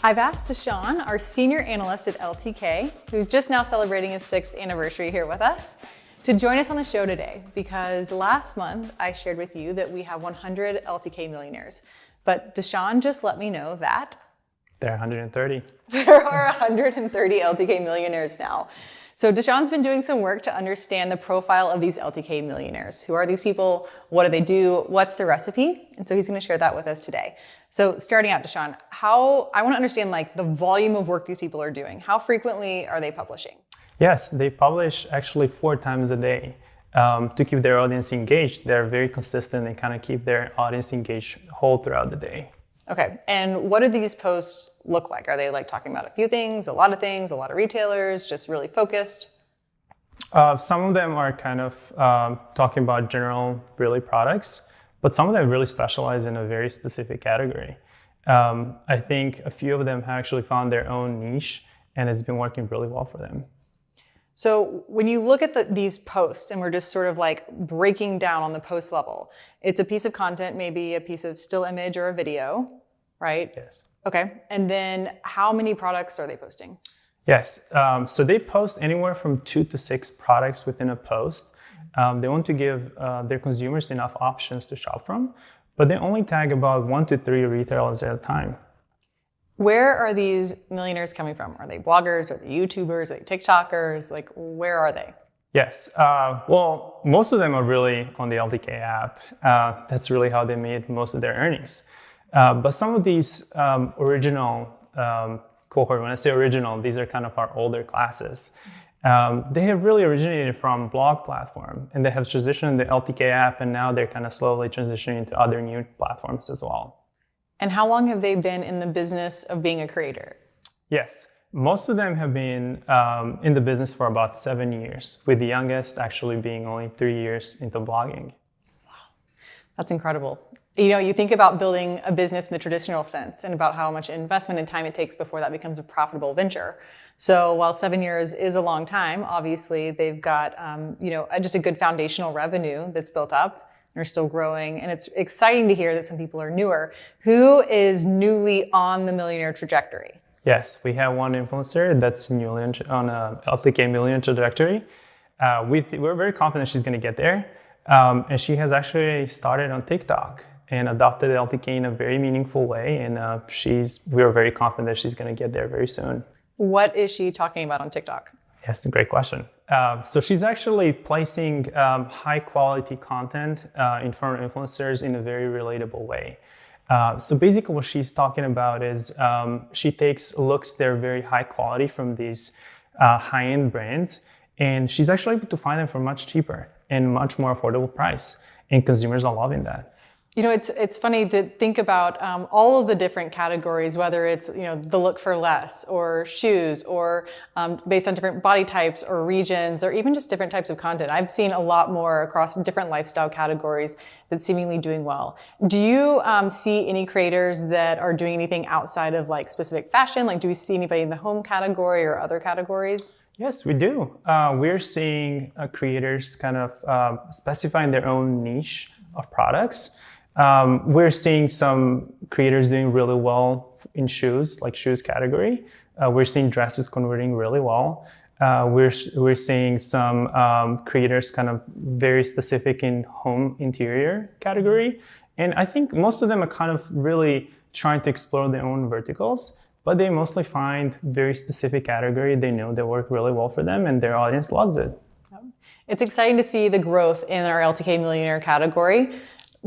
I've asked Deshaun, our senior analyst at LTK, who's just now celebrating his 6th anniversary here with us, to join us on the show today because last month I shared with you that we have 100 LTK millionaires. But Deshaun just let me know that there are 130. There are 130 LTK millionaires now. So Deshaun's been doing some work to understand the profile of these LTK millionaires. Who are these people? What do they do? What's the recipe? And so he's going to share that with us today. So starting out, Deshaun, I want to understand the volume of work these people are doing. How frequently are they publishing? Yes, they publish actually 4 times a day to keep their audience engaged. They're very consistent and kind of keep their audience engaged whole throughout the day. Okay, and what do these posts look like? Are they talking about a few things, a lot of retailers, just really focused? Some of them are kind of talking about general really products, but some of them really specialize in a very specific category. I think a few of them have actually found their own niche and it's been working really well for them. So when you look at these posts and we're just sort of breaking down on the post level, it's a piece of content, maybe a piece of still image or a video, right? Yes. Okay. And then how many products are they posting? Yes. So they post anywhere from 2 to 6 products within a post. They want to give their consumers enough options to shop from, but they only tag about 1 to 3 retailers at a time. Where are these millionaires coming from? Are they bloggers? Are they YouTubers? Are they TikTokers? Where are they? Yes. Well, most of them are really on the LTK app. That's really how they made most of their earnings. But some of these original cohort, when I say original, these are kind of our older classes. They have really originated from blog platform and they have transitioned the LTK app and now they're kind of slowly transitioning into other new platforms as well. And how long have they been in the business of being a creator? Yes, most of them have been in the business for about 7 years, with the youngest actually being only 3 years into blogging. Wow, that's incredible. You think about building a business in the traditional sense and about how much investment and time it takes before that becomes a profitable venture. So while 7 years is a long time, obviously they've got just a good foundational revenue that's built up. They're still growing, and it's exciting to hear that some people are newer. Who is newly on the millionaire trajectory? Yes, we have one influencer that's newly on a LTK Millionaire trajectory. We're very confident she's going to get there, and she has actually started on TikTok and adopted LTK in a very meaningful way, and we're very confident that she's going to get there very soon. What is she talking about on TikTok? Yes, a great question. So she's actually placing high quality content in front of influencers in a very relatable way. So basically what she's talking about is she takes looks that are very high quality from these high-end brands, and she's actually able to find them for much cheaper and much more affordable price. And consumers are loving that. It's funny to think about all of the different categories, whether it's the look for less, or shoes, or based on different body types or regions, or even just different types of content. I've seen a lot more across different lifestyle categories that's seemingly doing well. Do you see any creators that are doing anything outside of specific fashion? Do we see anybody in the home category or other categories? Yes, we do. We're seeing creators kind of specifying their own niche of products. We're seeing some creators doing really well in shoes, shoes category. We're seeing dresses converting really well. We're seeing some creators kind of very specific in home interior category. And I think most of them are kind of really trying to explore their own verticals, but they mostly find very specific category they know that work really well for them and their audience loves it. It's exciting to see the growth in our LTK Millionaire category.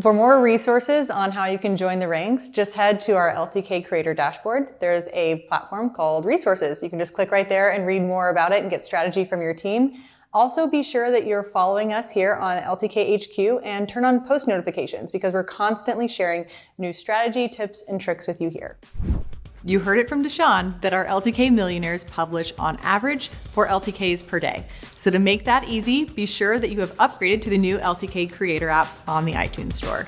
For more resources on how you can join the ranks, just head to our LTK Creator Dashboard. There's a platform called Resources. You can just click right there and read more about it and get strategy from your team. Also, be sure that you're following us here on LTK HQ and turn on post notifications because we're constantly sharing new strategy, tips, and tricks with you here. You heard it from Deshaun that our LTK millionaires publish on average 4 LTKs per day. So to make that easy, be sure that you have upgraded to the new LTK Creator app on the iTunes Store.